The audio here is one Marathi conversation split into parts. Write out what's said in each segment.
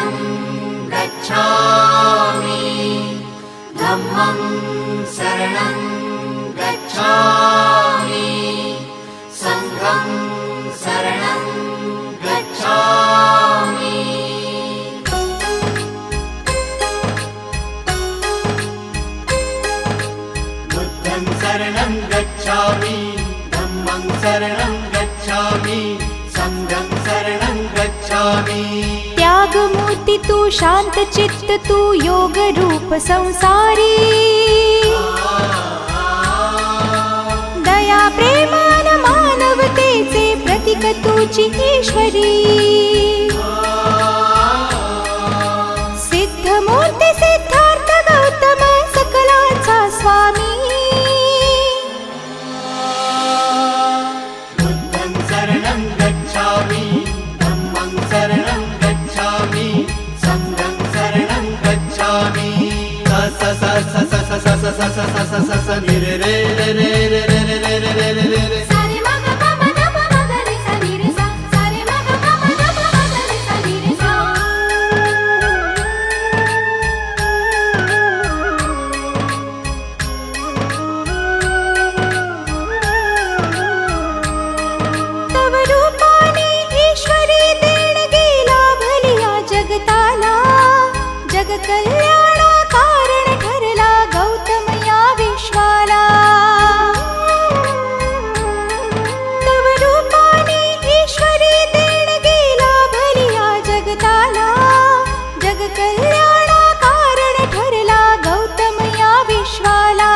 शरणं गच्छामि धम्मं शरणं गच्छामि संघं शरणं गच्छामि बुद्धं शरणं गच्छामि धम्मं शरणं गच्छामि संघं शरणं गच्छामि। त्यागमूर्ति तू शांत चित्त तू योग रूप संसारी दया प्रेमान मानवतेचे प्रतीक तुझी ईश्वरी सिद्ध मूर्ती सिद्धार्थ गौतम सकलांचा स्वामी बुद्धं शरणं गच्छामि धम्मं शरणं गच्छामि संघं शरणं गच्छामि। स स स स स स स स स स स स नि रे रे रे रे रे रे रे रे रे रे रे सारे मा ग प म ध प म ग रे सा नि रे सा सारे मा ग प म ध प म ग रे सा नि रे सा। तव रूपाने ईश्वरी देणगी लाभलिया जगताला जग कल्याणा कारण ठरला गौतम या विश्वाला। तव रूपाने ईश्वरी देणगी लाभलिया जगताला जग कल्याणा कारण ठरला गौतम या विश्वाला।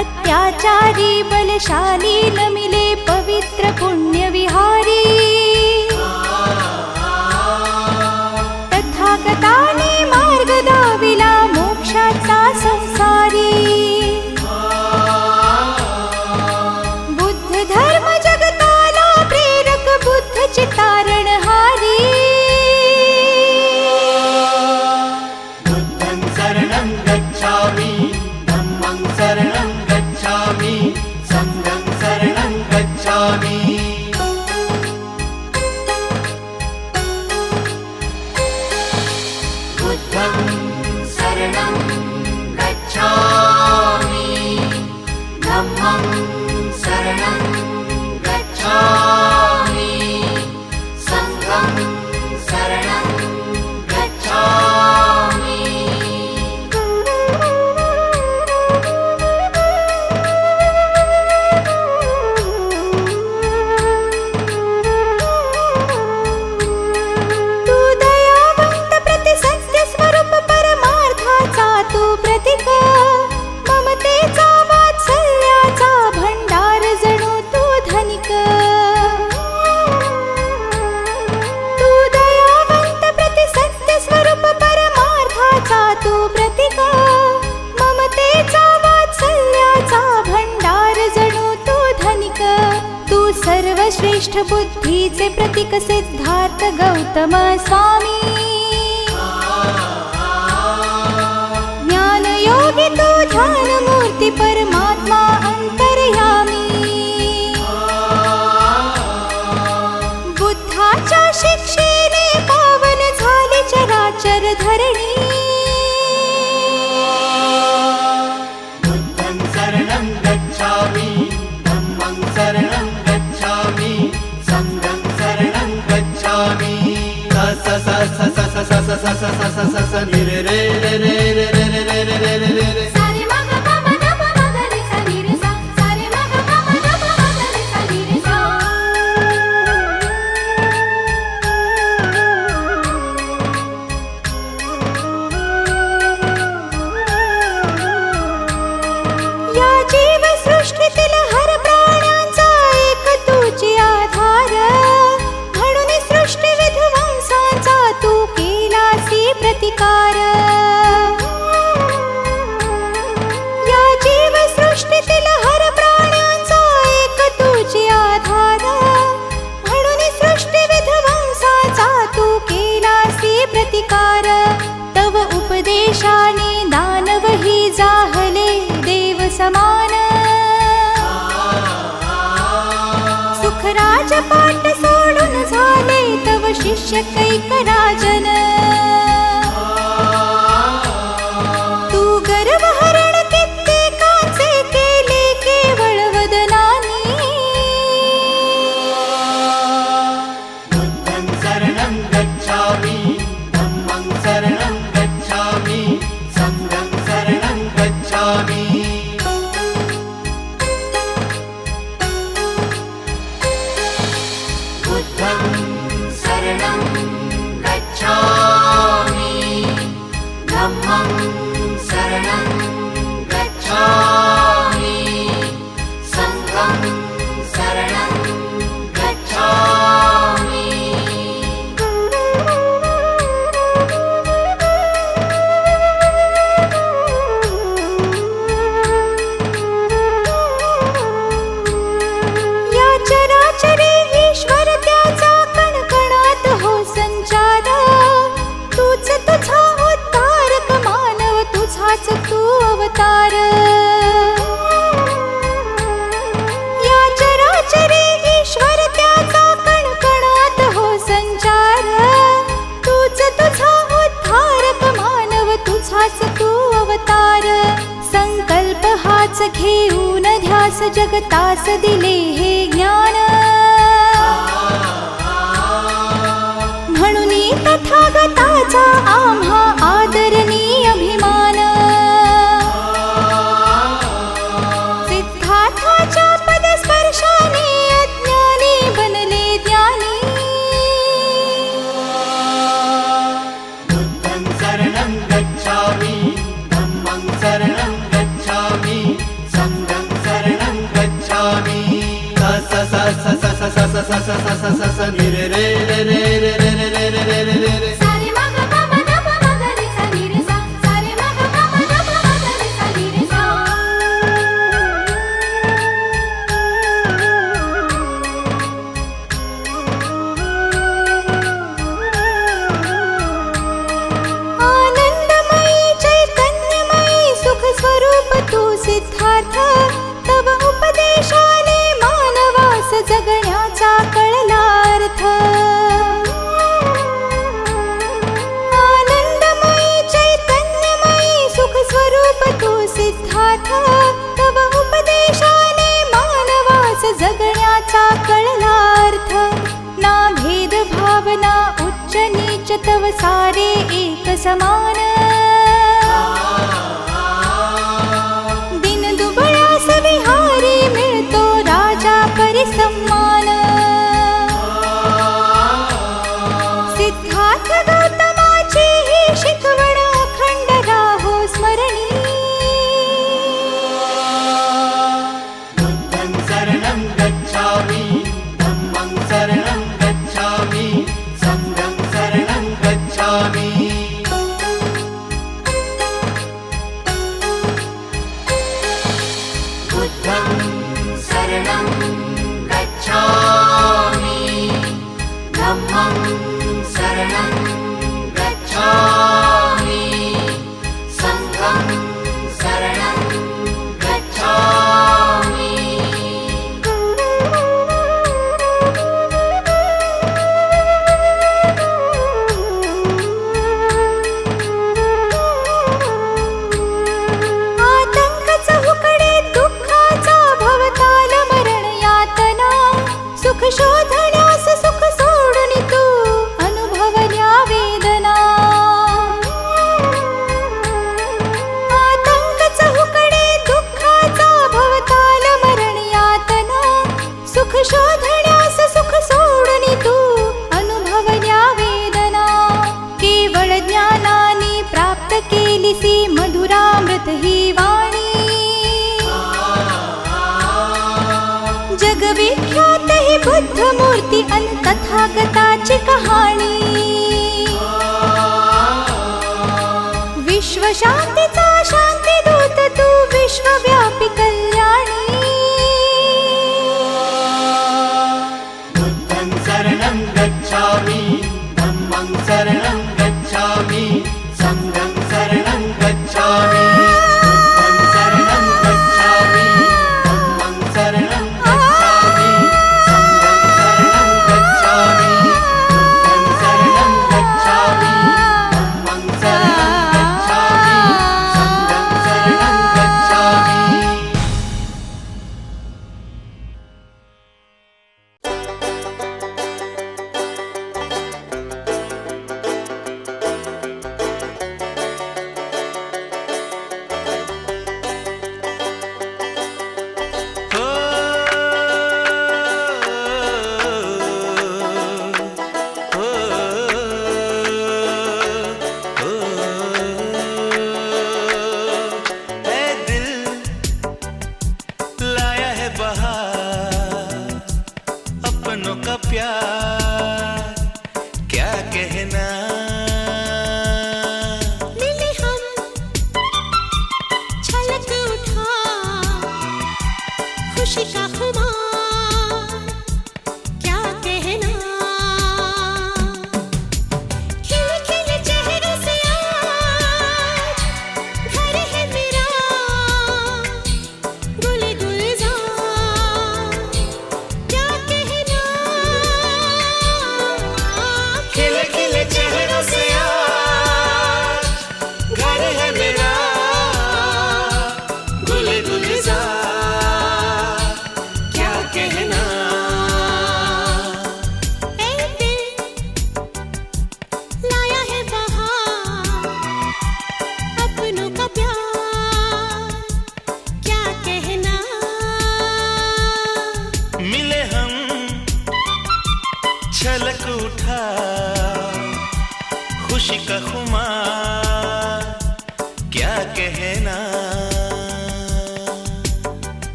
अत्याचारी बलशाली नमिले पवित्र पुण्य विहारी तथागताने मार्ग दाविला मोक्षाचा संसारी। बुद्ध धर्म जगताला प्रेरक बुद्ध चितारणहारी बुद्धं शरणं गच्छामि धम्मं शरणं गच्छामि संघं शरणं गच्छामि। बुद्धं शरणं गच्छामि धम्मं शरणं गच्छामि संघं शरणं गच्छामि। तू दयावंत प्रति सत्य स्वरूप परमार्थाचा तू प्रतीक ममतेचा वात्सल्याचा भंडार जणू तू धनिक। तू दयावंत प्रति सत्य स्वरूप परमार्थाचा तू प्रतीक ममतेचा वात्सल्याचा भंडार जणू तू धनिक। तू सर्वश्रेष्ठ बुद्धीचे प्रतीक सिद्धार्थ गौतम स्वामी ज्ञान योगी तू ध्यान मूर्ती परमात्मा अंतर्यामी। बुद्धाच्या शिक्षेने पावन झाली चराचर धरणी बुद्धं शरणं गच्छामि धम्मं शरणं गच्छामि संघं शरणं गच्छामि। स स स स स स स स स स स स नि रे रे रे रे रे रे रे रे रे रे रे सारे मा ग प म ध प म ग रे सा नि रे सा सारे मा ग प म ध प म ग रे सा नि रे सा। या जीवसृष्टीतील हर प्राण्यांचा एक तुझी आधार म्हणून सृष्टी विध्वंसाचा तू केलासी प्रतिकार। या जीवसृष्टीतील हर प्राण्यांचा एक तुझी आधार म्हणून सृष्टी विध्वंसाचा तू केलासी प्रतिकार। तव उपदेशाने दानवही जाहले देव समान सुखराज पाट सोडून झाले तव शिष्य कैकराजन। तुझाच तू अवतार. या चराचरी ईश्वर त्याचा कणकणात हो संचार. तूच तुझा उद्धारक मानव तुझाच तू अवतार. संकल्प हाच घेऊन ध्यास जगतास दिले हे ज्ञान. म्हणून तथागताचा आम्हा आदरणीय अभिमान. सिद्धार्थाच्या पदस्पर्शाने अज्ञानी बनले ज्ञानी. बुद्धं शरणं गच्छामि धम्मं शरणं गच्छामि संघं शरणं गच्छामि. स स स स स स स स स स स स नि रे रे रे रे रे रे रे रे रे रे रे रे. सारे मग पम नम मग रे सा नि रे सा. सारे मग पम नम मग रे सा नि रे सा. आनंदमयी चैतन्यमयी सुख स्वरूप तू सिद्धार्थ. तव उपदेशाने मानवास जगण्याचा कळला अर्थ. आनंदमयी चैतन्यमयी सुख स्वरूप तू सिद्धार्थ. तव उपदेशाने मानवास जगण्याचा कळला अर्थ. ना भेद भावना उच्च नीच तव सारे एक समान. दिन दुबळास विहारी मिळतो राजा परिसम्मान. सिद्धार्थ गौतमाची ही शिकवण अखंड राहो स्मरणी. बुद्धं शरणं गच्छामि धम्मं शरणं गच्छामि संघं शरणं गच्छामि. बुद्धं शरणं गच्छामि धम्मं शरणं गच्छामि संघं शरणं गच्छामि. आतंक चहूकडे दुःखाचा भवताल मरण यातना. सुख शोधण्यास सुख सोडून तू अनुभवल्या वेदना. आतंक चहूकडे दुःखाचा भवताल मरण यातना. सुख शोधण्यास सुख सोडून तू अनुभवल्या वेदना. केवळ ज्ञानाने प्राप्त केलीसी मधुरामृत ही वाणी. जगविख्यात ही बुद्ध मूर्ती अन तथागताची कहाणी. विश्व शांतीचा शांतीदूत तू विश्वव्यापी कल्याणी. बुद्धं शरणं गच्छामि धम्मं शरणं गच्छामि संघं शरणं गच्छामि. बुद्धं शरणं गच्छामि धम्मं शरणं गच्छामि संघं शरणं गच्छामि. बुद्धं शरणं गच्छामि धम्मं शरणं गच्छामि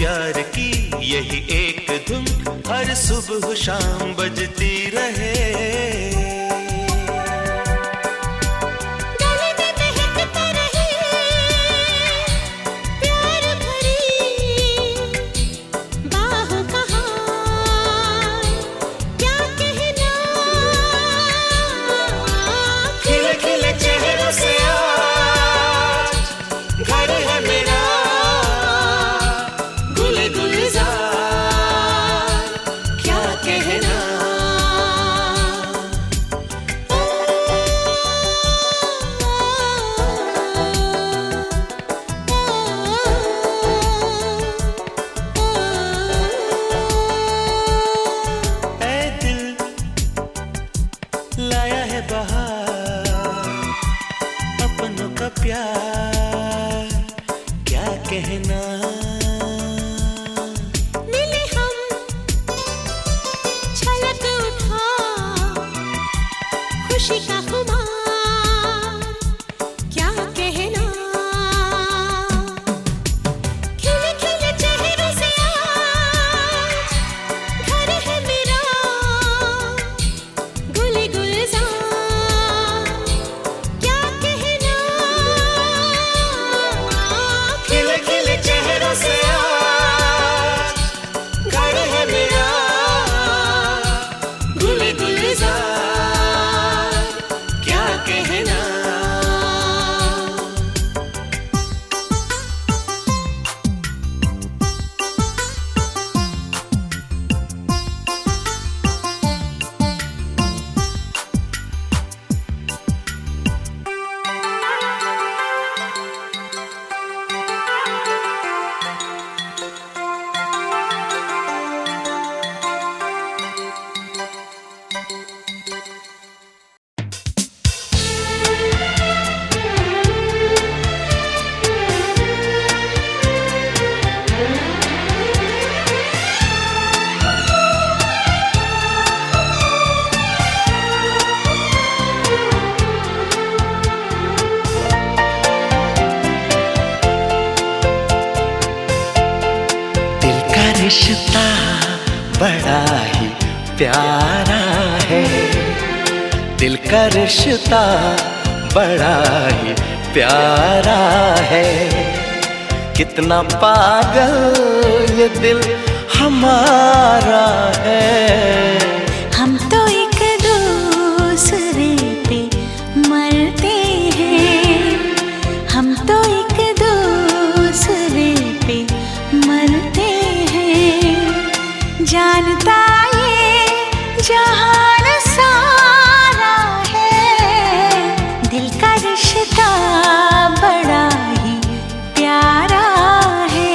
प्यार की यही एक धुन हर सुबह शाम बजती रहे। लाया है बहार अपनों का प्यार, क्या कहना। मिले हम छलक उठा खुशी का खुमार, क्या कहना। खिले खिले चेहरों से आज घर है मेरा, गुले गुलजार क्या कहना। खिले खिले चेहरों से आज घर है मेरा, गुले गुलजार क्या कहना। रिश्ता बड़ा ही प्यारा है, दिल का रिश्ता बड़ा ही प्यारा है। कितना पागल ये दिल हमारा है। हम तो एक दूसरे पे मरते हैं, हम तो एक दूसरे पे मरते हैं। जानता ये जहान सारा है, दिल का रिश्ता बड़ा ही प्यारा है।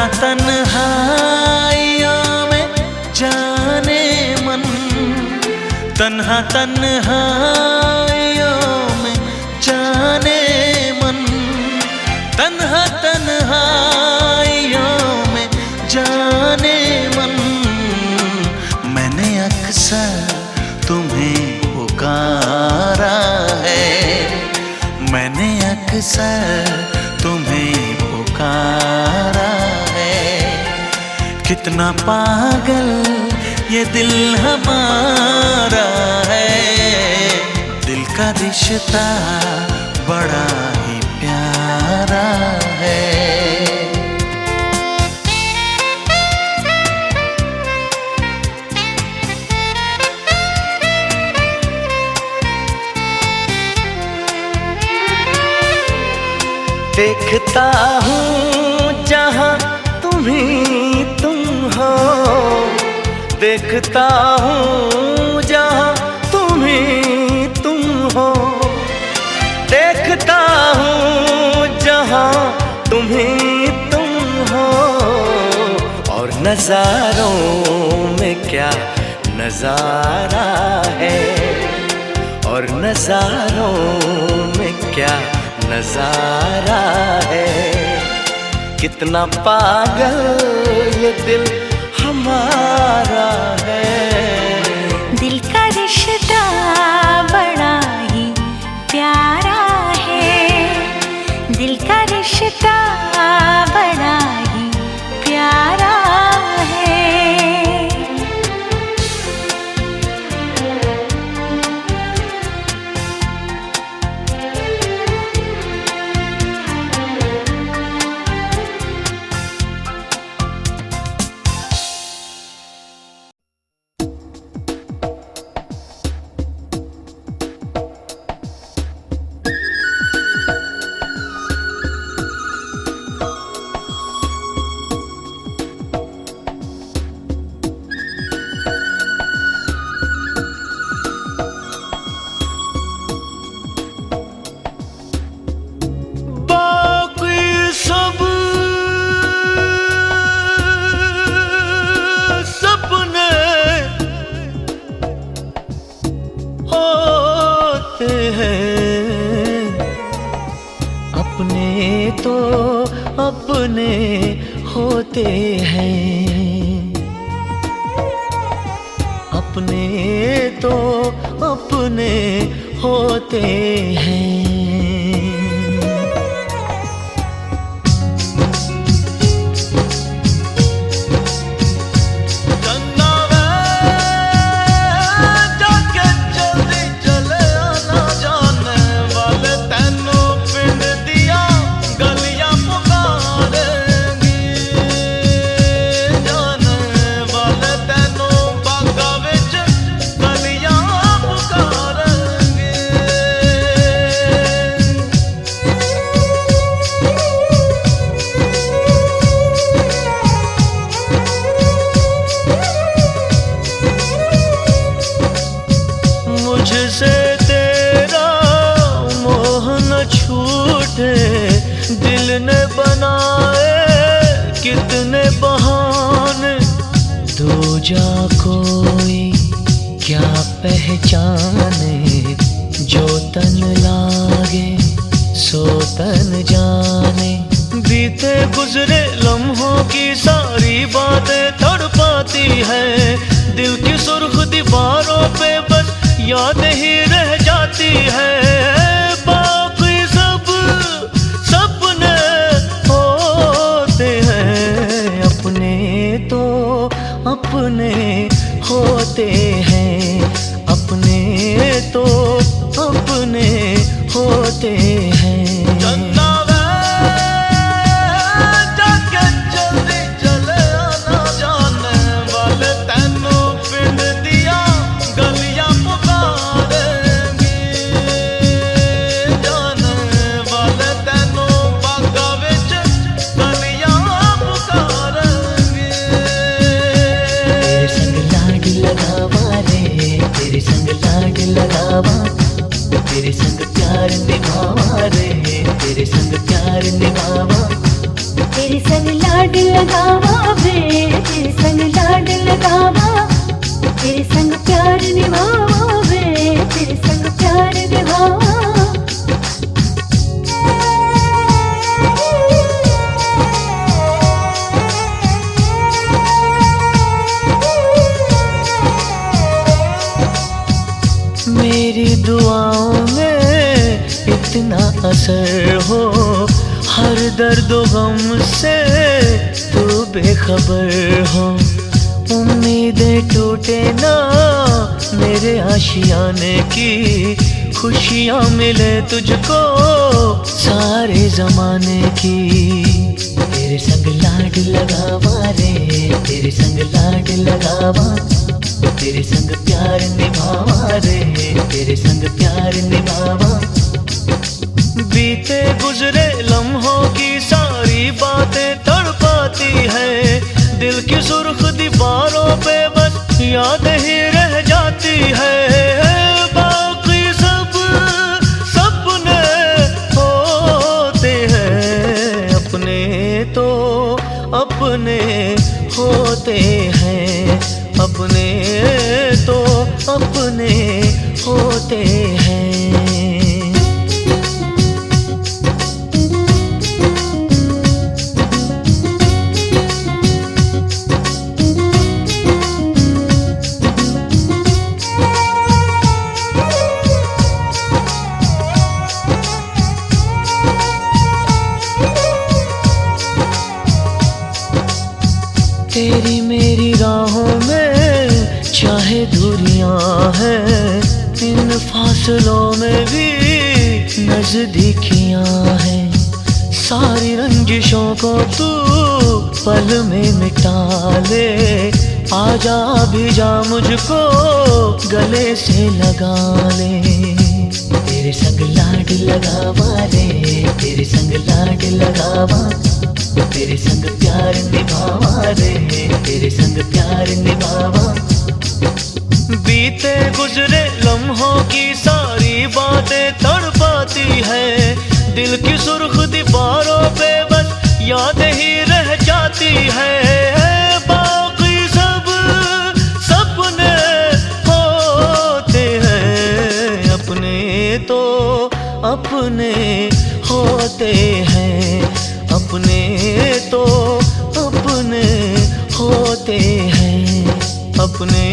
तन्हा तन्हाइयों में जाने मन, तन्हा तन्हाइयों में जाने मन, तन्हा तन्हाइयों में जाने मन। मैंने अक्सर तुम्हें पुकारा है, मैंने अक्सर तुम्हें पुकारा है। कितना पागल ये दिल हमारा है, दिल का रिश्ता बड़ा ही प्यारा है। देखता हूँ जहाँ तुम ही तुम हो, देखता हूँ जहाँ तुम ही तुम हो, देखता हूँ जहाँ तुम ही तुम हो। और नज़ारों में क्या नज़ारा है, और नज़ारों में क्या नज़ारा है। कितना पागल ये दिल हमारा है, दिल का रिश्ता बड़ा ही प्यारा है, दिल का रिश्ता बड़ा ही प्यारा है। अपने होते हैं, अपने तो अपने होते हैं। मुझसे तेरा मोह न छूटे, दिल ने बनाए कितने बहाने। दूजा कोई क्या पहचाने, जो तन लागे सो तन जाने। बीते गुजरे लम्हों की सारी बातें तड़पाती है, दिल की सुर्ख दीवारों पे बस याद ही रह जाती है। बाकी सब सपने होते हैं, अपने तो अपने होते हैं, अपने तो अपने होते हैं। तेरे संग प्यार निभावा रे, तेरे संग प्यार निभावा। तेरे संग लाड लगावा वे, तेरे संग लाड लगावा, तेरे संग प्यार निभावा वे, तेरे संग प्यार निभावा। मेरी दुआओं में इतना असर हो, हर दर्द गम से तू बेखबर हो। उम्मीदें टूटे ना मेरे आशियाने की, खुशियाँ मिले तुझको सारे जमाने की। तेरे संग लाड लगावा रे, तेरे संग लाड लगावा, तेरे संग प्यार निभावा रे, तेरे संग प्यार निभावा। बीते गुजरे लम्हों की सारी बातें तड़पाती है, दिल की सुर्ख दीवारों पे बस याद ही रह जाती है। बाकी सब सपने होते हैं, अपने तो अपने होते हैं, अपने तो अपने होते हैं। तेरी मेरी राहों में चाहे दूरियां हैं, इन फासलों में भी नजदीकियां हैं। सारी रंजिशों को तू पल में मिटा ले, आजा भी जा मुझको गले से लगा ले। तेरे संग लाड लगावा रे, तेरे संग लाड लगावा, तेरे संग प्यार निभावा रे, तेरे संग प्यार निभावा। बीते गुजरे लम्हों की सारी बातें तड़पाती है, दिल की सुर्ख दीवारों पे बस याद ही रह जाती है। बाकी सब सपने होते हैं, अपने तो अपने होते हैं, अपने तो अपने होते हैं, अपने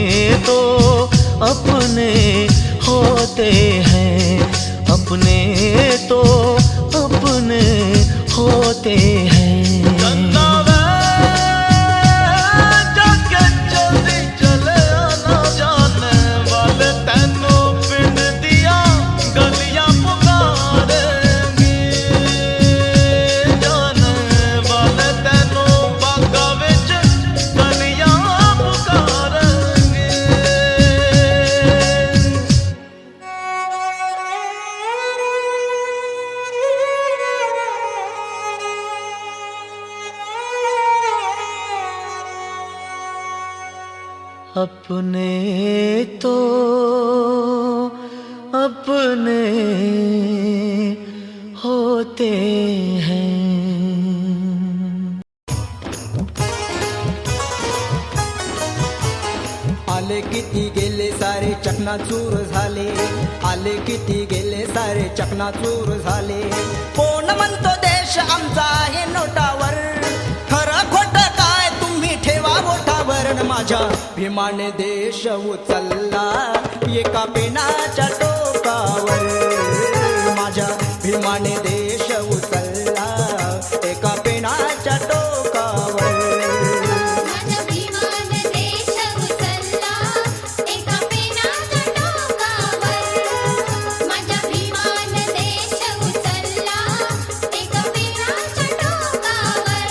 तो अपने होते हैं, अपने तो अपने होते हैं। अपने तो अपने होते हैं। आले किती गेले सारे चकनाचूर झाले, आले किती गेले सारे चकनाचूर झाले। कोण म्हणतो देश आमचा आहे नोटावर, खरं खोटं काय तुम्ही ठेवा बोटावर। माझ्या भीमाने देश उचलला एका पेनाच्या टोकावर, माझ्या भीमाने देश उचलला एका पेनाच्या टोकावर। माझा भीमान देश उचलला एका पेनाच्या टोकावर, माझा भीमान देश उचलला एका पेनाच्या टोकावर।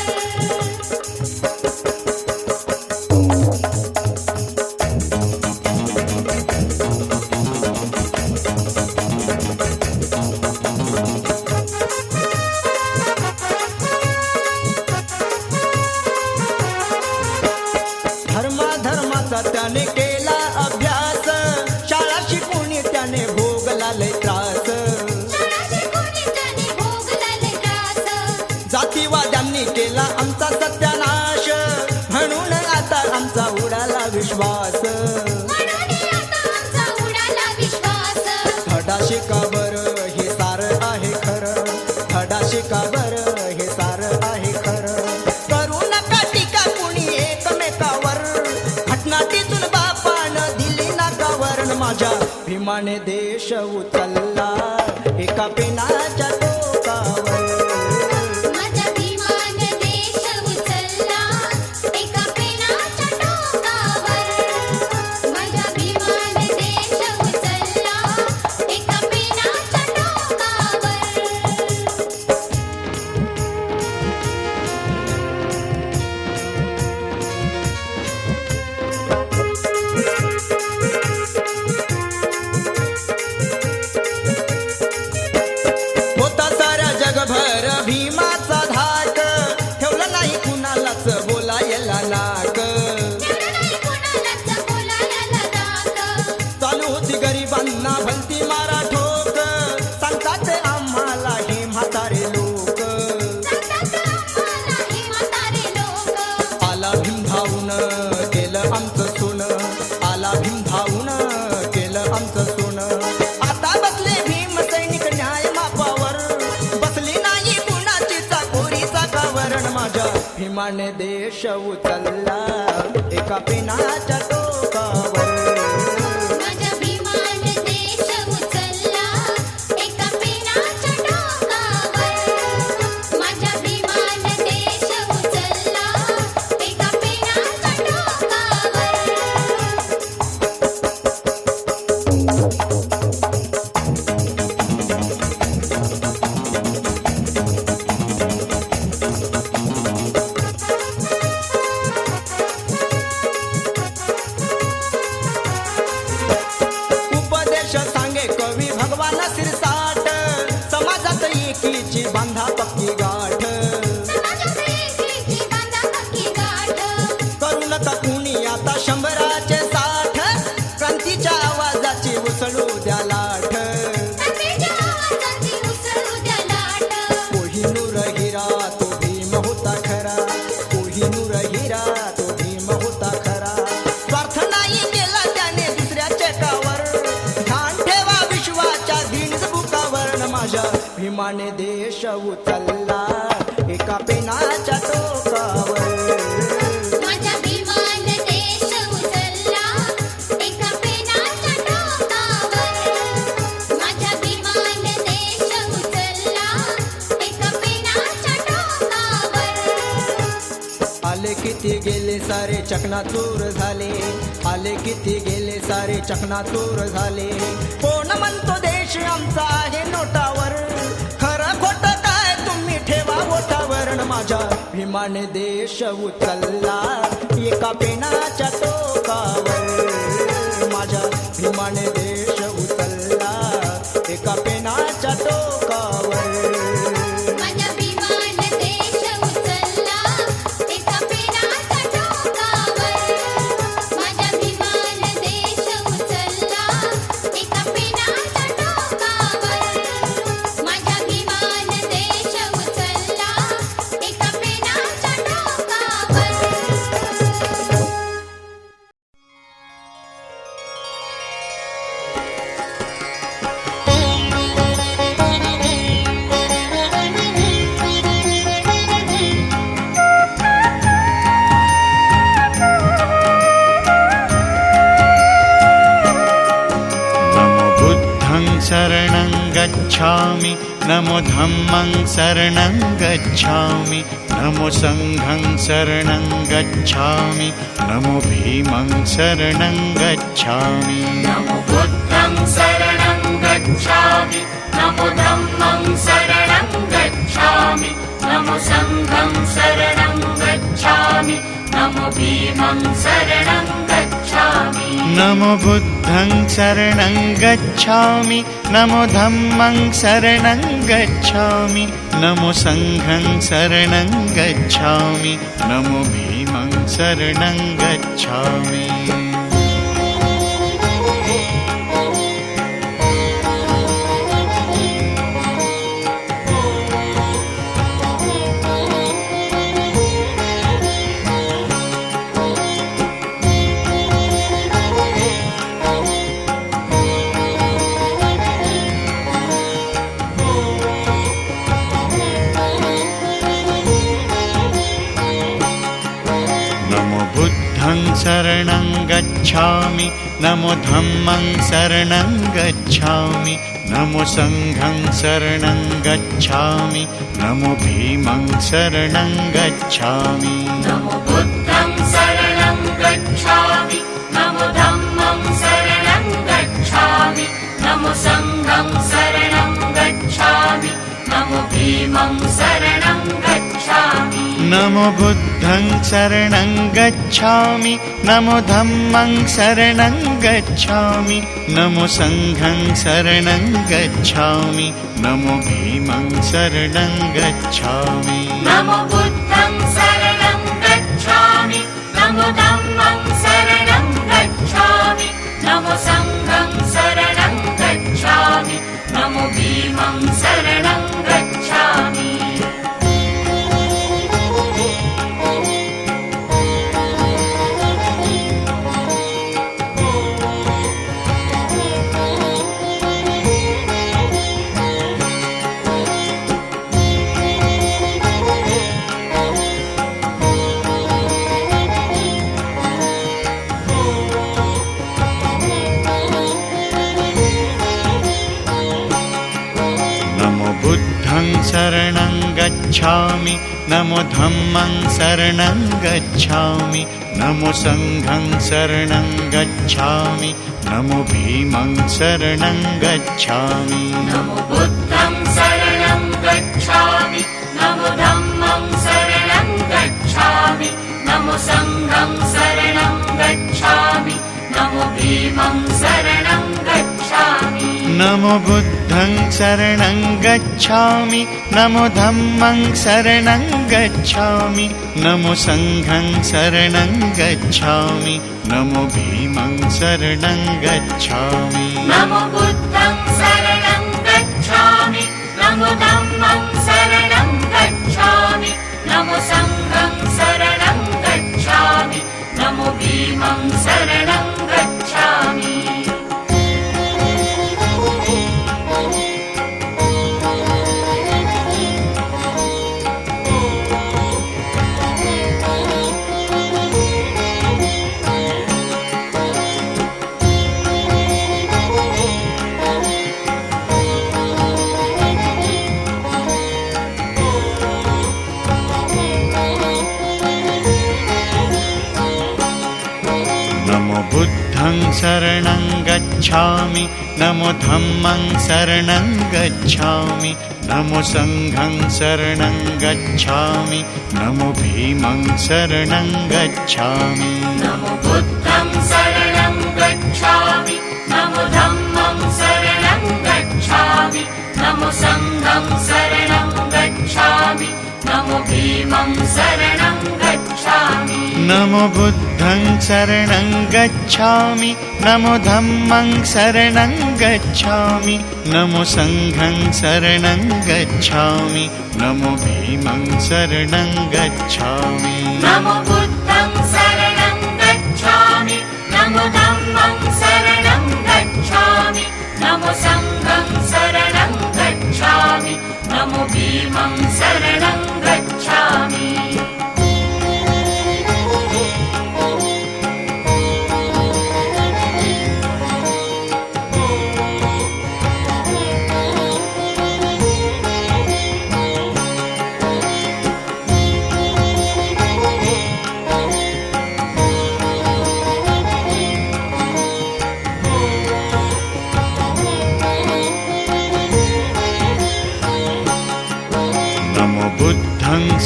शिकावर हे सार आहे खरं, धडा शिकावर हे सार आहे खरं. करू नका टीका कुणी एकमेकावर, घटना तिथून बापानं दिली नाकावर. माझ्या भीमाने देश उचलला एका पेनाच्या टोकावर. माझ्या भीमाने देश उचलला एका पेनाच्या टोकावर. माझ्या भीमाने देश उचलला एका पेनाच्या टोकावर. होता साऱ्या जगभर भीमाचा धाक, ठेवलं नाही कुणालाच बोलायला नाक. चालू होती गरिबांना भलती मारा ठोक, सांगतात आम्हाला हे म्हातारे लोक. आला भीम धावून केलं आमचं सोनं, आला भीम धावून केलं आमचं सोनं. आता बसले भीम सैनिक न्याय मापावर, बसली नाही कुणाची चाकोरीचा कावरण. माझ्या भीमाने देश उचलला एका पेनाच्या टोकावर. माझ्या भीमाने देश उचलला एका पेनाच्या टोकावर. माझ्या भीमाने देश उचलला एका पेनाच्या टोकावर. उपदेश सांगे कवी भगवान सिरसाट, समाजात एकीची बांधा पक्की गाठ. समाजात एकीची बांधा पक्की गाठ. करू नका कुणी आता 100चे 60, क्रांतीच्या आवाजाची उसळू द्या लाठ. त्याच्या आवाजाची उसळू द्या लाट. कोहिनूर हिरा तो भीम होता खरा, कोहिनूर हिरा तो भीम होता खरा. स्वार्थ नाही केला त्याने दुसऱ्याच्या कावर, ध्यान ठेवा विश्वाच्या गिनीज बुकावर. माझ्या भीमाने देश उचलला एका पेनाच्या टोकावर. माझ्या भीमाने देश उचलला एका पेनाच्या टोकावर. माझ्या भीमाने देश उचलला एका पेनाच्या टोकावर. आले किती गेले सारे चकनाचूर झाले, आले किती गेले सारे चकनाचूर झाले. कोण म्हणतो देश आमचा आहे नोटावर, खरं खोटं काय तुम्ही ठेवा ओठावर. माझ्या भीमाने देश उचलला एका पेनाच्या टोकावर. माझ्या भीमाने देश उचलला एका पेनाच्या टोकावर. माझ्या भीमाने देश उचलला एका पेनाच्या टोकावर. माझ्या भीमाने देश उचलला एका पेनाच्या टोकावर. माझ्या भीमाने देश उचलला एका पेनाच्या टोकावर. नमो बुद्धं शरणं गच्छामि, नमो धम्मं शरणं गच्छामि, नमो संघं शरणं गच्छामि, नमो भीमं शरणं गच्छामि. नमो बुद्धं शरणं गच्छामि, नमो धम्मं शरणं गच्छामि, नमो संघं शरणं गच्छामि, नमो भीमं शरणं गच्छामि. नमो बुद्धं शरणं गच्छामि, नमो धम्मं शरणं गच्छामि, नमो संघं शरणं गच्छामि, नमो भीमं शरणं गच्छामि. शरणं गच्छामि नमो धम्मं शरणं गच्छामि नमो संघं शरणं गच्छामि नमो भीमं शरणं गच्छामि नमो बुद्धं शरणं गच्छामि नमो धम्मं शरणं गच्छामि नमो संघं शरणं गच्छामि नमो भीमं शरणं गच्छामि नमो बुद्धं शरणं गच्छामि नमो धम्मं शरणं गच्छामि नमो संघं शरणं गच्छामि नमो भीमं शरणं गच्छामि नमो बुद्धं शरणं गच्छामि नमो धम्मं शरणं गच्छामि नमो संघं शरणं गच्छामि नमो भीमं शरणं गच्छामि शरणं गच्छामि नमो धम्मं शरणं गच्छामि नमो संघं शरणं गच्छामि नमो भीमं शरणं गच्छामि नमो बुद्धं शरणं गच्छामि नमो धम्मं शरणं गच्छामि नमो संघं शरणं गच्छामि नमो भीमं शरणं गच्छामि नमो बुद्धं शरणं गच्छामि नमो धम्मं शरणं गच्छामि नमो संघं शरणं गच्छामि नमो भीमं शरणं गच्छामि नमो बुद्धं शरणं गच्छामि नमो धम्मं शरणं गच्छामि नमो संघं शरणं गच्छामि नमो भीमं शरणं गच्छामि बुद्धं शरणं गच्छामि नमो धम्मं शरणं गच्छामि नमो संघं शरणं गच्छामि नमो भीमं शरणं गच्छामि नमो बुद्धं शरणं गच्छामि नमो धम्मं शरणं गच्छामि नमो संघं शरणं गच्छामि नमो भीमं शरणं गच्छामि नमो बुद्धं शरणं गच्छामि नमो धम्मं शरणं गच्छामि नमो संघं शरणं गच्छामि नमो भीमं शरणं गच्छामि नमो बुद्धं शरणं गच्छामि नमो धम्मं शरणं गच्छामि नमो संघं शरणं गच्छामि नमो भीमं शरणं गच्छामि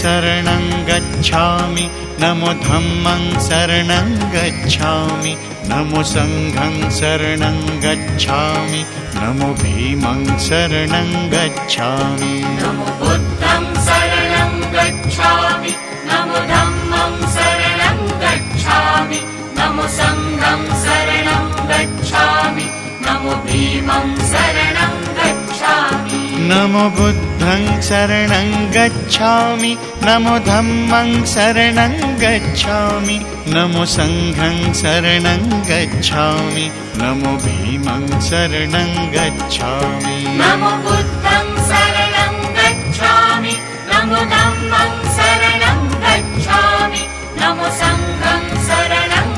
शरणं गच्छामि नमो धम्मं शरणं गच्छामि नमो संघं शरणं गच्छामि नमो भीमं शरणं गच्छामि नमो बुद्धं शरणं गच्छामि नमो धम्मं शरणं गच्छामि नमो संघं शरणं गच्छामि नमो भीमं शरणं गच्छामि नमो बुद्धं शरणं गच्छामि नमो धम्मं शरणं गच्छामि नमो संघं शरणं गच्छामि नमो भीमं शरणं गच्छामि नमो बुद्धं शरणं गच्छामि नमो धम्मं शरणं गच्छामि नमो संघं शरणं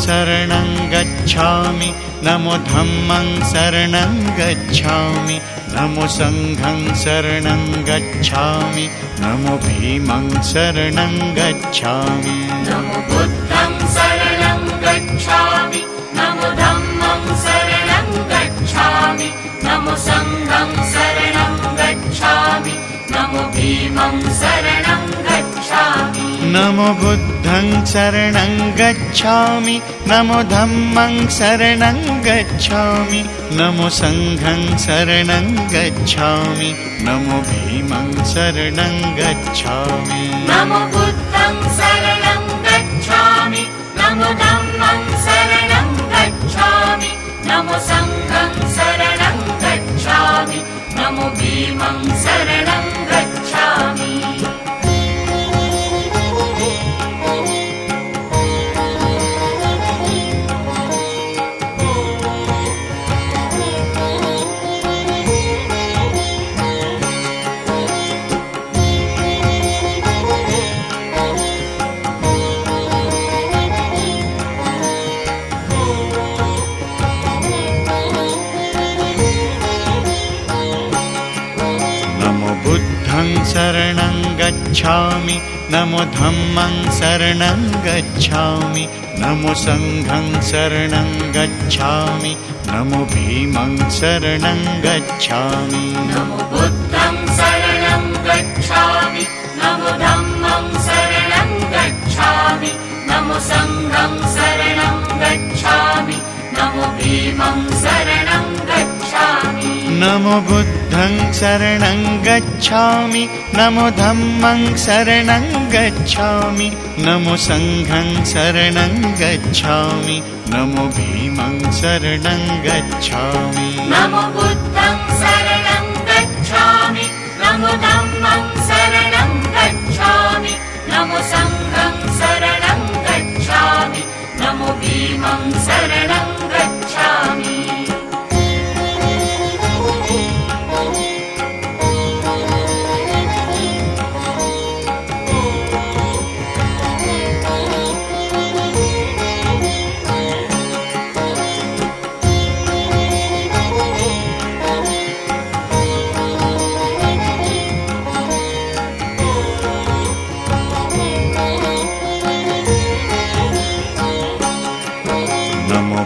शरणं गच्छामि नमो धम्मं शरणं गच्छामि नमो संघं शरणं गच्छामि नमो भीमं शरणं गच्छामि नमो बुद्धं शरणं गच्छामि नमो धम्मं शरणं गच्छामि नमो संघं शरणं गच्छामि नमो भीमं शरणं गच्छामि नमो बुद्धं शरणं गच्छामि नमो धम्मं शरणं गच्छामि नमो संघं शरणं गच्छामि नमो भीमं शरणं गच्छामि नमो बुद्धं शरणं गच्छामि नमो धम्मं शरणं गच्छामि नमो संघं शरणं गच्छामि नमो भीमं शरणं गच्छामि शरणं गच्छामि नमो धम्मं शरणं गच्छामि नमो संघं शरणं गच्छामि नमो भीमं शरणं गच्छामि नमो बुद्धं शरणं गच्छामि नमो धम्मं शरणं गच्छामि नमो संघं शरणं गच्छामि नमो भीमं शरणं गच्छामि नमो बुद्धं शरणं गच्छामि नमो धम्मं शरणं गच्छामि नमो संघं शरणं गच्छामि नमो भीमं शरणं गच्छामि नमो बुद्धं शरणं गच्छामि नमो धम्मं शरणं गच्छामि नमो संघं शरणं गच्छामि नमो भीमं शरणं गच्छामि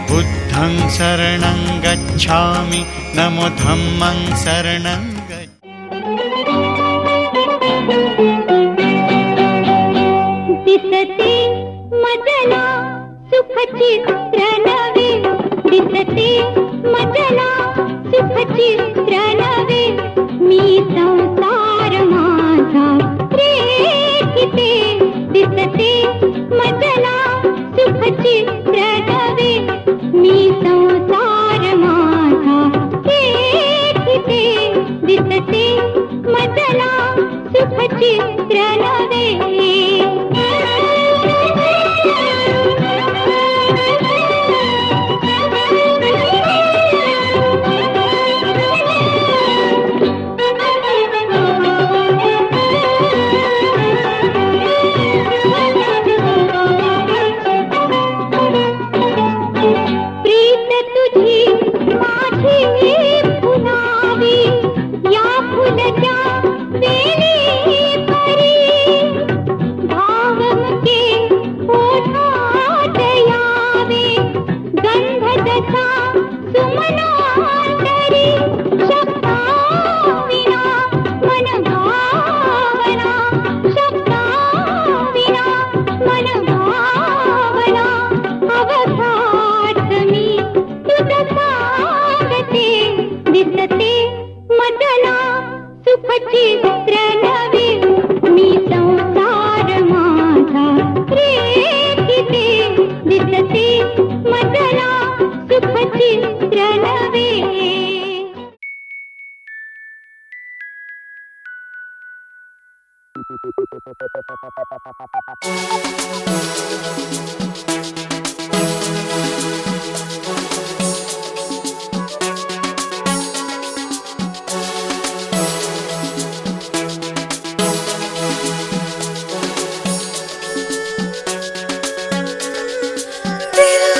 बुद्धं शरणं गच्छामि नमो धम्मं शरणं दिसते मजला सुखचित्र नवे दिसते मजला सुखचित्र नवे मी संसार माझा रेखिते दिसते मजला सुखचित्र नवे मी संसार माझा रेखिते दिसते मजला सुखचित्र नवे सुखचित्र नवे मी संसार माझा रेखिते दिसते मजला सुखचित्र नवे दिल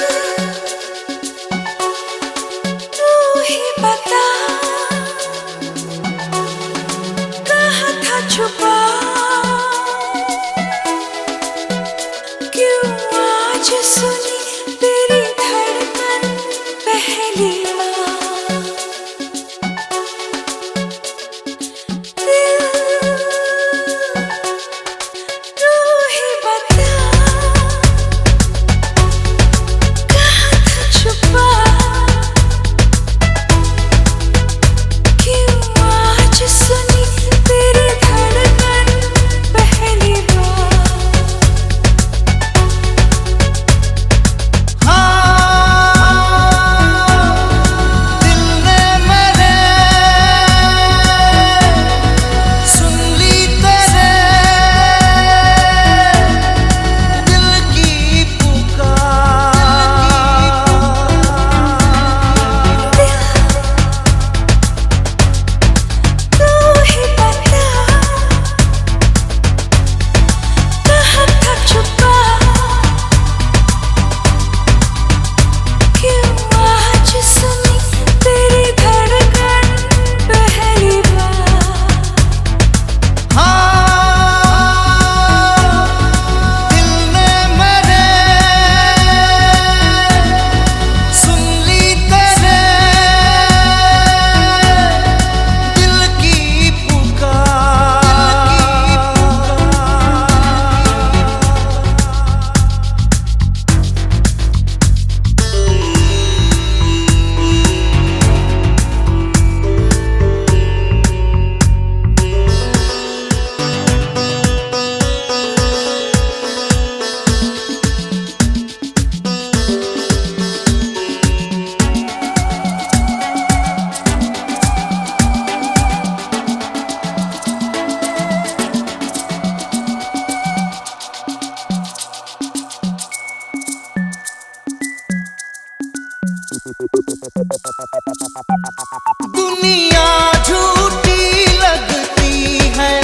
दुनिया झूठी लगती है,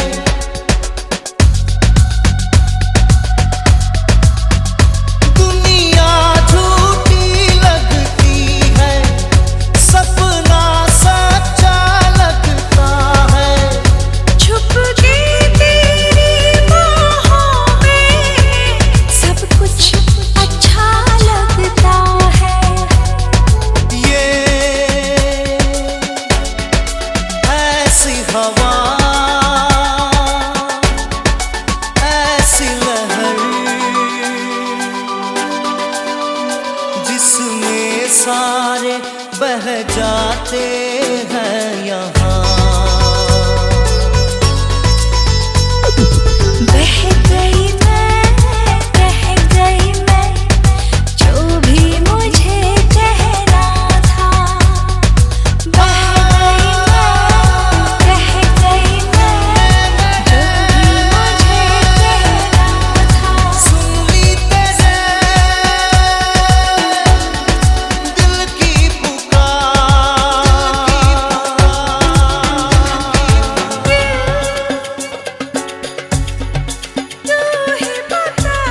दुनिया झूठी लगती है, सपना सच्चा लगता है। छुप के तेरी बाहों में सब कुछ अच्छा लगता है। ये ऐसी हवा, ऐसी लहर, जिसमें सारे बह जाते हैं यहाँ। बह गई मैं, जो भी मुझे कहना था। बह गई मैं, जो भी मुझे कहना था। सुन ली तेरे दिल की पुकार, तू ही बता।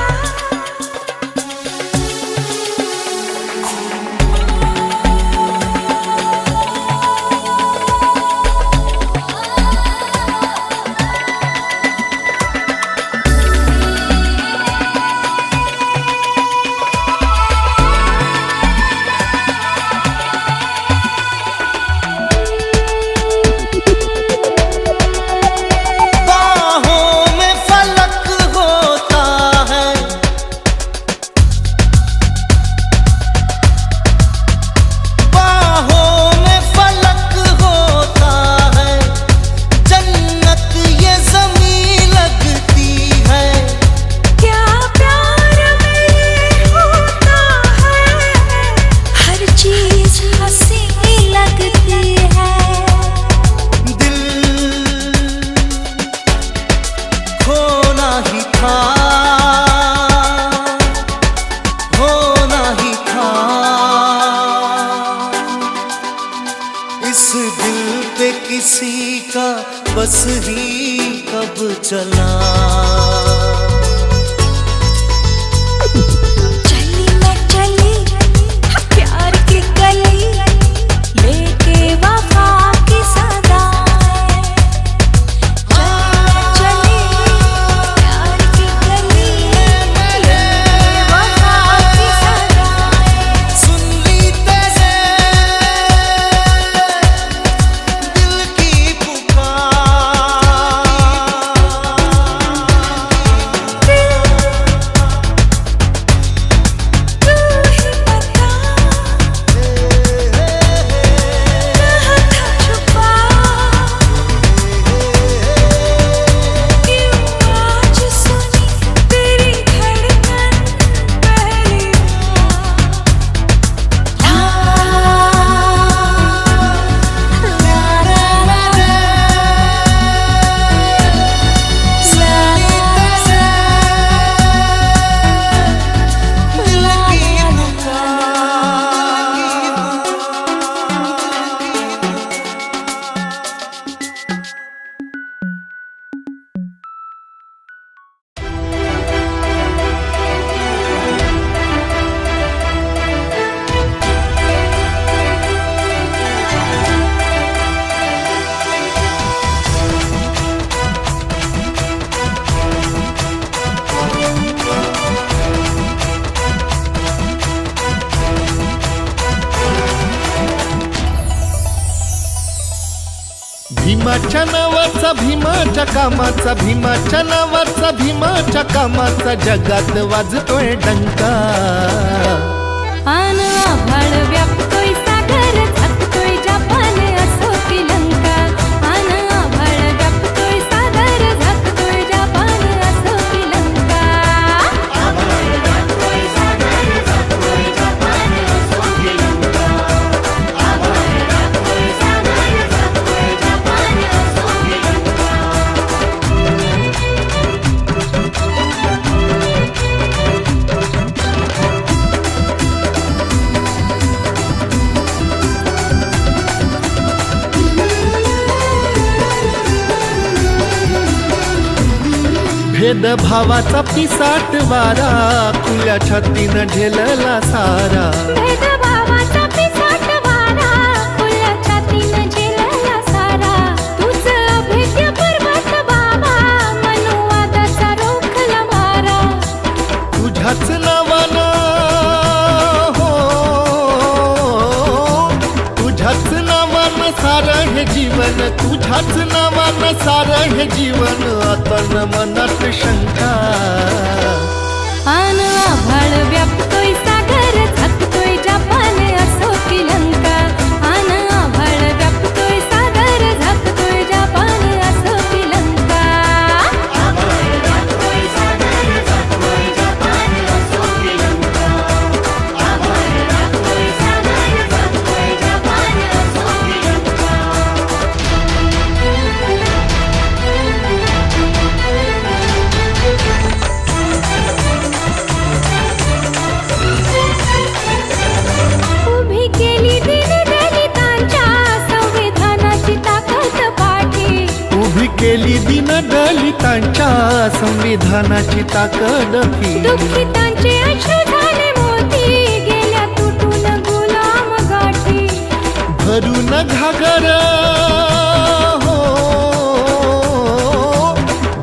बाहों में फलक होता है, बाहों में फलक होता है, जन्नत ये ज़मीं लगती है। क्या प्यार में होता है, हर चीज हंसी लगती है। दिल खोना ही था, होना ही था, इस दिल पे किसी का बस ही कब चला। चली मैं चली प्यार की गली, लेके वफा की सदाएं। चली प्यार की गली, लेके वफा की सदाएं। सुन ली तेरे दिल की पुकार, भीमाच्या नावाचा, भीमाच्या कामाचा, भीमाच्या नावाचा, भीमाच्या कामाचा जगात वाजतोय डंका. आन आभाळ व्यापतोय सागर, झाकतोय जपान असो की लंका. आन आभाळ व्यापतोय सागर, झाकतोय जपान असो की लंका. आभाळ व्यापतोय सागर, झाकतोय जपान असो की लंका. आभाळ व्यापतोय सागर, झाकतोय जपान असो की लंका. भेदभावाचा पिसाट वारा खुल्या छातीनं झेलला सारा. भेदभावाचा पिसाट वारा खुल्या छातीनं झेलला सारा. तुझं अभेद्य पर्वत बाबा मनुवादाचा रोखला मारा. तुझ्याच नावानं हो, तुझ्याच नावानं सारं हे जीवन, तुझ्याच नावानं सारं हे जीवन. अतन मनात शंका आन आभाळ व्यापतोय सागर झाकतोय जपान असो की लंका. आन आभाळ व्यापतोय सागर झाकतोय जपान असो की लंका. उभी केली दीनदलितांच्या संविधानाची ताकद पाठी. उभी केली दीन दलितांच्या संविधानाची ताकद ही. दुःखितांचे अश्रू झाले मोती गेल्या तुटून गुलाम गाठी. भरून घागर हो,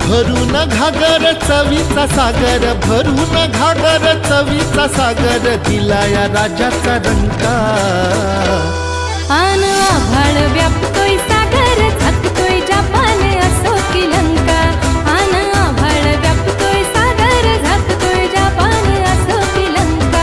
भरून घागर चवीचा सागर, भरून घागर चवीचा सागर. दिला या राजाचा रंका आन आभाळ व्यापतोय सागर झाकतोय जपान असो की लंका. आन आभाळ व्यापतोय सागर झाकतोय जपान असो की लंका.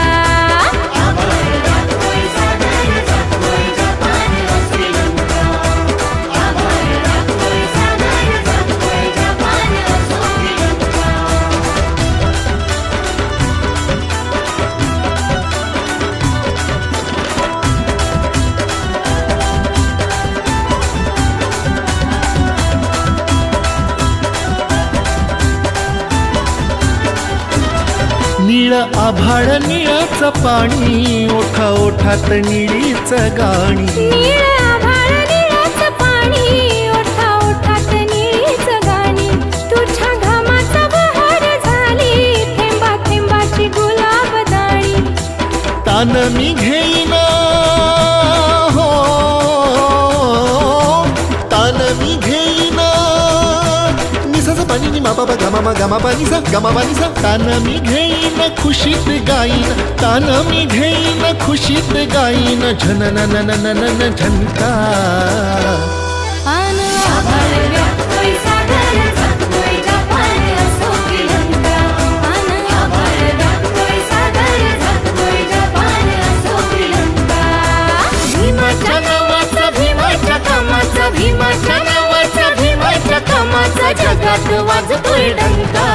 निळ आभाळ निळच पाणी, ओठा ओठात निळीच गाणी. नीळ आभाळ निळाचं पाणी, ओठा ओठात निळीच गाणी. तुझ्या घामाचा बहार झाली, थेंबा थेंबाची गुलाब दाणी. तान मी घेईन हो, तान मी घेईन निसाचं पाणी नि मा बाबा गमा गमा पाणी सा गमा पाणी सा. तान मी घेईन खुशीत गाईन, तान मी घेईन खुशीत गाईन. झन न न न न न झनका आन आभाळ व्यापतोय सागर झाकतोय जपान असो की लंका. आन आभाळ व्यापतोय सागर झाकतोय जपान असो की लंका. भीमाच्या नावाचा भीमाच्या कामाचा, भीमाच्या नावाचा भीमाच्या कामाचा जगात वाजतोय डंका.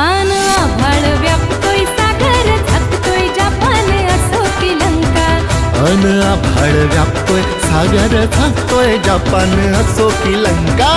आन आभाळ व्यापतोय सागर झाकतोय जपान असो की लंका. अन आभाळ व्यापतोय सागर झाकतोय जपान असो की लंका.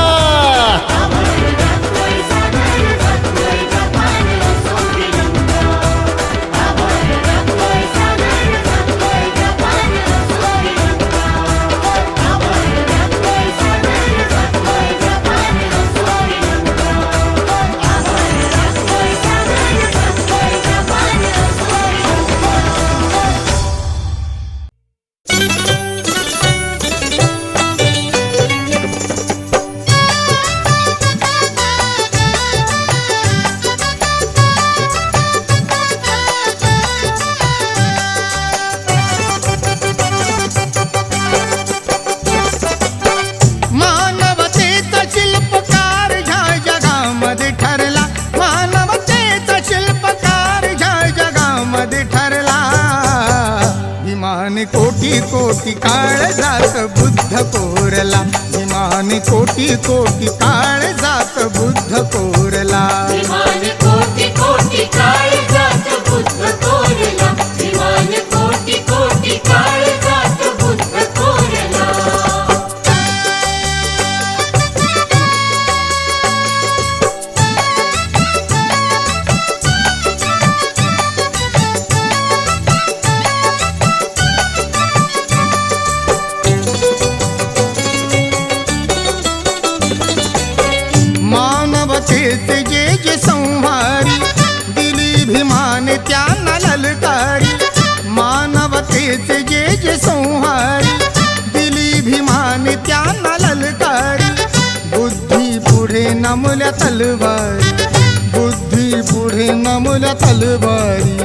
मानवतेचा शिल्पकार ह्या जगामध्ये ठरला, मानवतेचा शिल्पकार ह्या जगामध्ये ठरला. विमान कोटी कोटी काळ जात बुद्ध कोरला, विमान कोटी कोटी काळ जात बुद्ध कोरला. विमान कोटी कोटी काळ जात बुद्ध कोरला, विमान कोटी कोटी काळ जात बुद्ध कोरला. मातेचे जे जे संहारी दिली भीमाने त्यांना ललकारी बुद्धी पुढे नमल्या तलवारी बुद्धी पुढे नमल्या तलवारी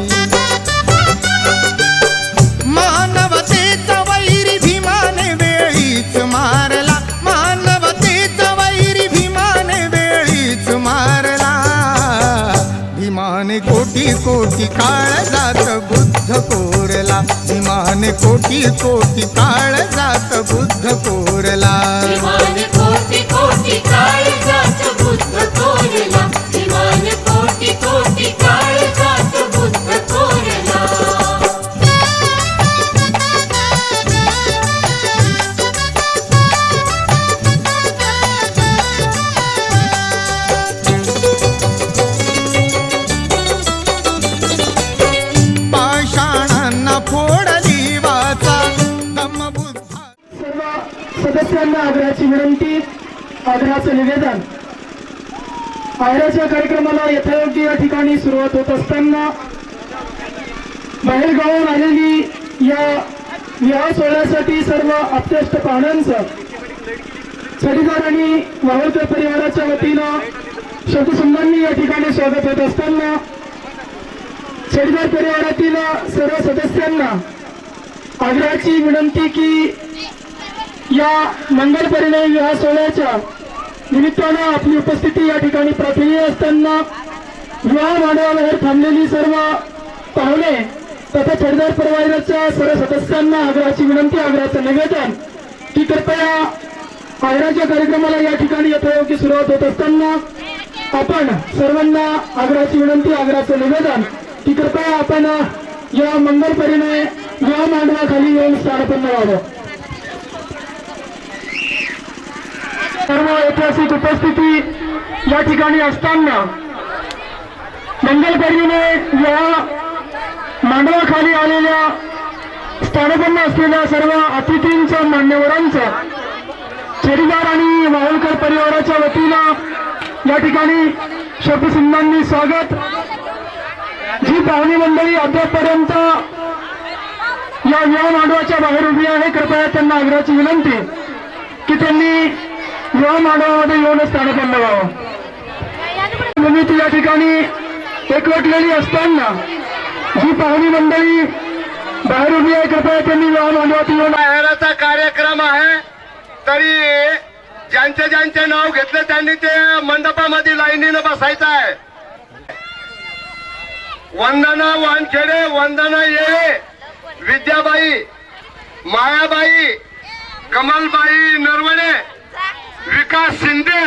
मानवतेचा वैरी भीमाने वेळीच मारला मानवतेचा वैरी भीमाने वेळीच मारला भीमाने कोटी कोटी काळ जात बुद्ध कोरला भीमाने कोटी कोटी काळ जात बुद्ध कोरला विमान कोटी कोटी काळ जात बुद्ध कोरला विमान कोटी कोटी काळ जात बुद्ध कोरला पाषाणांना फोडली वाचा धम्मबुद्धा सर्व सदस्यांना आग्रहाची विनंती आग्रहाचं निवेदन आग्रहाच्या कार्यक्रमाला यथायोग्य या ठिकाणी सुरुवात होत असताना बाहेरगावाहून आलेली या विवाह सोहळ्यासाठी सर्व आप्तेष्ट पाहुण्यांचं साडीदार आणि वाहवकर परिवाराच्या वतीनं शब्दसुंदरांनी या ठिकाणी स्वागत होत असताना साडीदार परिवारातील सर्व सदस्यांना आग्रहाची विनंती की या मंगल परिणय विवाह सोहळ्याच्या निमित्तानं आपली उपस्थिती या ठिकाणी प्रार्थनीय असताना विवाह मांडवाबाहेर थांबलेली सर्व पाहुणे तथा साडीदार परिवाराच्या सर्व सदस्यांना आग्रहाची विनंती आग्रहाचं निवेदन की कृपया आग्रहाच्या कार्यक्रमाला या ठिकाणी यथायोग्य सुरुवात होत असताना आपण सर्वांना आग्रहाची विनंती आग्रहाचं निवेदन की कृपया आपण या मंगल परिणय विवाह मांडवाखाली येऊन स्थानपन्न व्हावं सर्व ऐतिहासिक उपस्थिती या ठिकाणी असताना मंगल परिणय विवाह मांडवाखाली आलेल्या स्थानपन्न असलेल्या सर्व अतिथींचं मान्यवरांचं साडीदार आणि वाहवकर परिवाराच्या वतीनं या ठिकाणी शब्दसिंहांनी स्वागत जी पाहुणी मंडळी अद्यापपर्यंत या विवाह मांडवाच्या बाहेर उभी आहे कृपया त्यांना आग्रहाची विनंती की त्यांनी विवाह मांडवामध्ये येऊन स्थानपन्न व्हावं समिती या ठिकाणी एकवटलेली असताना जी पाहुणी मंडळी बाहेर उभी आहे कृपया त्यांनी विवाह मांडवात येऊन बाहेरचा कार्यक्रम आहे तरी ज्यांचे ज्यांचे नाव घेतले त्यांनी ते मंडपामध्ये लाईनीनं बसायचं आहे वंदना वानखेडे वंदना येळे विद्याबाई मायाबाई कमलबाई नरवणे विकास शिंदे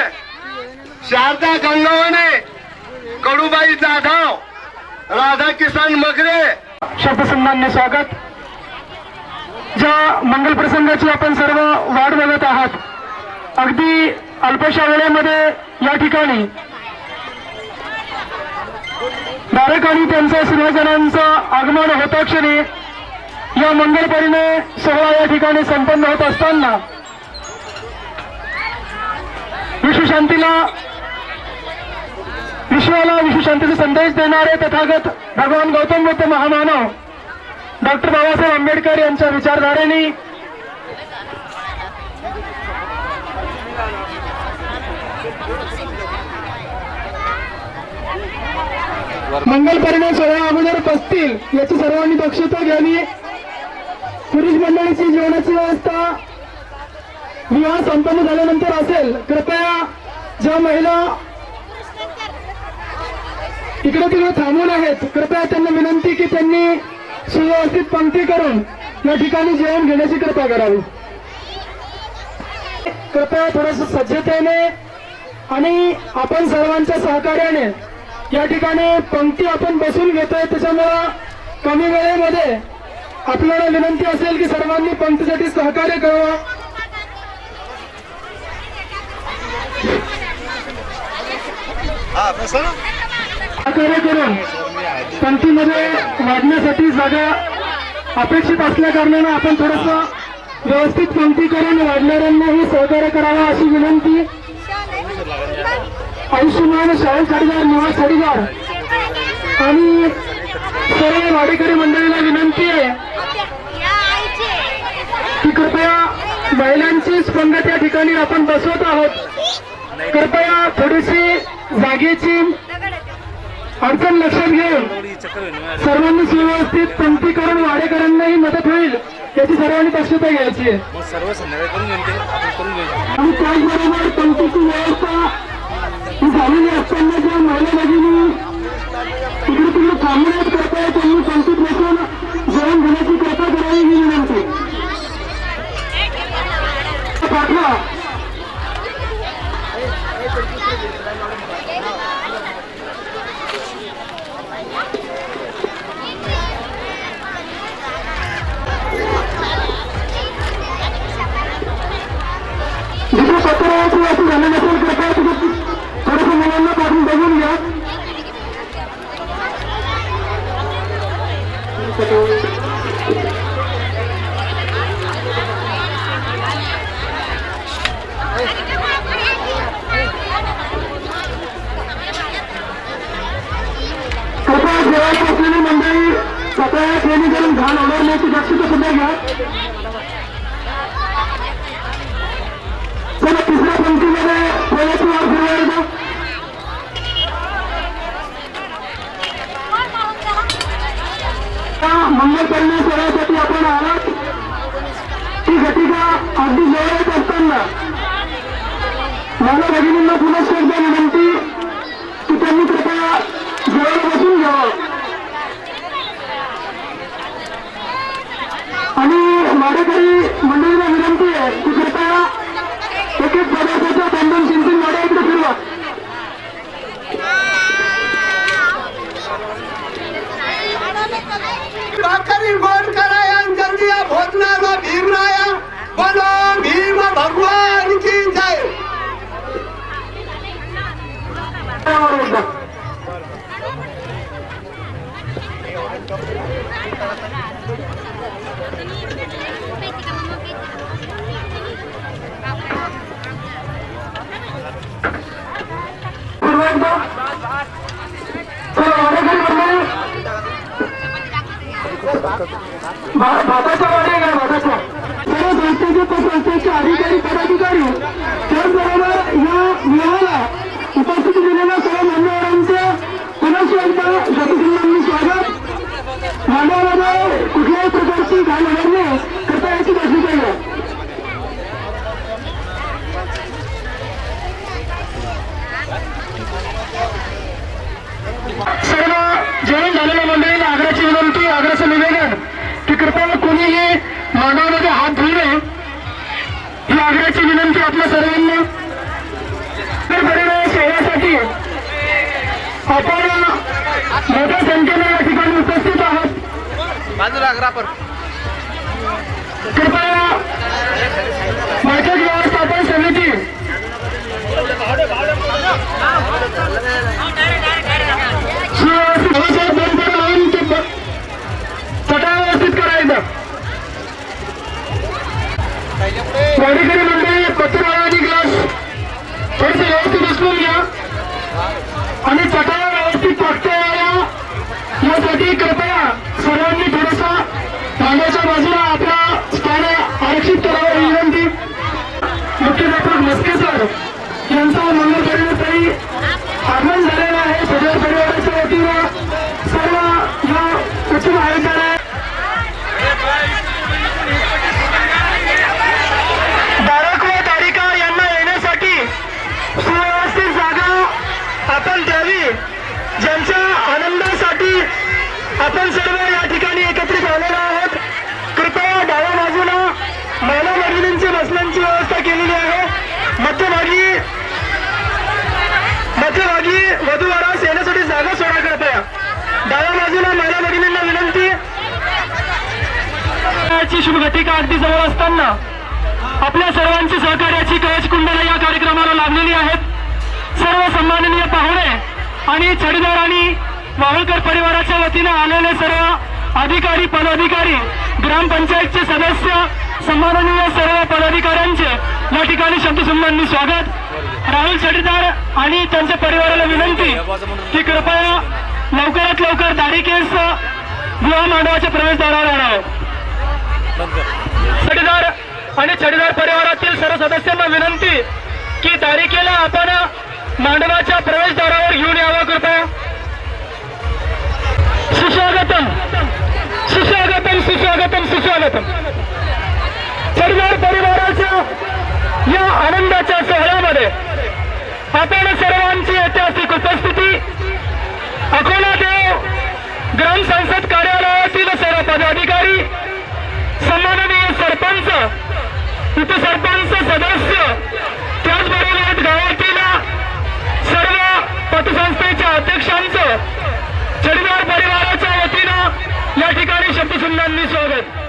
शारदा गंगावणे कडूबाई जाधव राधाकिशन मगरे शब्दसन्मान्य स्वागत ज्या मंगल प्रसंगाची आपण सर्व वाट बघत आहात अगदी अल्पशा वेळेमध्ये या ठिकाणी धारक आणि त्यांच्या सुरजनांचं आगमन होता क्षणी या मंगल परिणय सोहळा या ठिकाणी संपन्न होत असताना विश्वाला विश्वशांतीचा संदेश देणारे तथागत भगवान गौतम बुद्ध महामानव डॉक्टर बाबासाहेब आंबेडकर यांच्या विचारधारेने मंगल परिणय सोहळा अगोदर बसतील याची सर्वांनी दक्षता घ्यावी पुरुष मंडळीची जेवणाची व्यवस्था विवाह संपन्न झाल्यानंतर असेल कृपया ज्या महिला इकडे तिकडे थांबून आहेत कृपया त्यांना विनंती की त्यांनी सुव्यवस्थित पंक्ती करून या ठिकाणी जेवण घेण्याची कृपा करावी कृपया थोडस सज्जतेने आणि आपण सर्वांच्या सहकार्याने या ठिकाणी पंक्ती आपण बसून घेतोय त्याच्यामुळं कमी वेळेमध्ये आपल्याला विनंती असेल की सर्वांनी पंक्तीसाठी सहकार्य करावं सहकार्य करून पंक्तीमध्ये वाढण्यासाठी जागा अपेक्षित असल्या कारणाने आपण थोडस व्यवस्थित पंक्ती करून वाढणाऱ्यांनाही सहकार्य करावं अशी विनंती आयुष्यमान शाहू साडीदार निवास साडीदार आणि सर्व वाडेकरी मंडळीला विनंती आहे कृपया महिलांचीच पंगत या ठिकाणी आपण बसवत आहोत. कृपया थोडीशी जागेची अडचण लक्षात घेऊन सर्वांनी सुव्यवस्थित पंक्ती करून वाडेकरांनाही मदत होईल याची सर्वांनी दक्षता घ्यायची आहे. आणि त्याचबरोबर पंक्तीची व्यवस्था ही झालेली असताना ज्या महिला भगिनी तिकडे तिकडे थांबण्यात करताय त्यांनी पंक्तीत बसून जेवण घेण्याची कृपा करावी ही विनंती. पाठवा. जिथे पत्राची अशी झाली नसेल कृपया तिथे थोडंसं मुलांना पाठवून बघून घ्या. कृपया जेवायला बसलेली मंडळी स्वतः ट्रेनिंग करून घाण ओढवण्याची दक्षता सुद्धा घ्या. चला तिसऱ्या पंक्तीमध्ये थोड्याची वाढ फिरवायला. मंगल कन्या सोहळ्यासाठी आपण आलात ती घटिका अगदी जवळ असताना मला भगिनींना पुन्हा एकदा विनंती की त्यांनी कृपया जवळ बसून घ्यावं आणि माडेकरी मंडळीला विनंती आहे की कृपया एक एक पदार्थाच्या बंधन चिंतन माड्या इकडे फिरवा. भाकरी गोड कराया जल्दिया भोजनाला भीमराया बोलो भीम भगवान की जय. भाताच्या वाड्या का भाताच्या सर्व संस्थेचे संस्थेचे अधिकारी पदाधिकारी त्याचबरोबर या विवाहाला उपस्थिती दिलेल्या सर्व मान्यवरांचं पुन्हा एकदा जगसिंहांनी स्वागत. मांडवामध्ये कुठल्याही प्रकारची घाण होणार नाही कृपया याची दक्षता घ्या. सर्व जेवण झालेल्या मंडळीला आग्रहाची विनंती आग्रहाचं निवेदन की कृपया कोणीही मानवामध्ये हात धुऊ नये ही आग्रहाची विनंती आपल्या सर्वांना. तर परिणाम सेवेसाठी आपण मोठ्या संख्येने या ठिकाणी उपस्थित आहोत. कृपया बैठक व्यवस्थापन समिती व्यवस्थित करायचं. वाडेकरी मंडळी पत्रकारांनी ग्लास थोडस व्यवस्थित उचलून घ्या आणि चटाया व्यवस्थित टाकता यावा यासाठी कृपया सर्वांनी थोडसा मांड्याच्या बाजूला आपला स्थान आरक्षित करावं ही विनंती. मुख्याध्यापक मस्के सर यांचं मंगल कार्यालयासाठी आगमन झालेलं आहे. सदर परिवाराच्या वतीनं सर्व या उच्च महाविद्यालय बाराक व तारिका यांना येण्यासाठी सुव्यवस्थित जागा आपण द्यावी. ज्यांच्या आनंदासाठी आपण सर्व या ठिकाणी एकत्रित आलेलो आहोत. कृपया डाव्या बाजूला महिला भगिनींची बसण्याची व्यवस्था केलेली आहे. मध्यभागी वधूवरास येण्यासाठी जागा सोडा. कृपया डाव्या बाजूला महिला भगिनींना विनंती. शुभ घटिका अगदी जवळ असताना आपल्या सर्वांची सहकार्याची कवच कुंडला या कार्यक्रमाला लाभलेली आहेत. सर्व सन्माननीय पाहुणे आणि छडीदार आणि वावळकर परिवाराच्या वतीने आलेले सर्व अधिकारी पदाधिकारी ग्रामपंचायतचे सदस्य सन्माननीय सर्व पदाधिकाऱ्यांचे या ठिकाणी शब्दसुमनांनी स्वागत. राहुल छडीदार आणि त्यांच्या परिवाराला विनंती की कृपया लवकरात लवकर दाढी केस गृह मांडवाच्या प्रवेशद्वारावर आणावे. छडीदार आणि छडीदार परिवारातील सर्व सदस्यांना विनंती की तारीखेला आपण मांडवाच्या प्रवेशद्वारावर घेऊन यावं कृपया. सुस्वागतम सुस्वागतम सुस्वागतम सुस्वागतम. छडीदार परिवाराच्या या आनंदाच्या सोहळ्यामध्ये आपण सर्वांची ऐतिहासिक उपस्थिती अकोला देव ग्राम संसद कार्यालयातील सर्व पदाधिकारी, सन्माननीय सरपंच, उपसरपंच सदस्य, त्याचबरोबर गावातील सर्व पतसंस्थेच्या अध्यक्षांचं छडीदार परिवाराच्या वतीनं या ठिकाणी शब्दसुमनांनी स्वागत.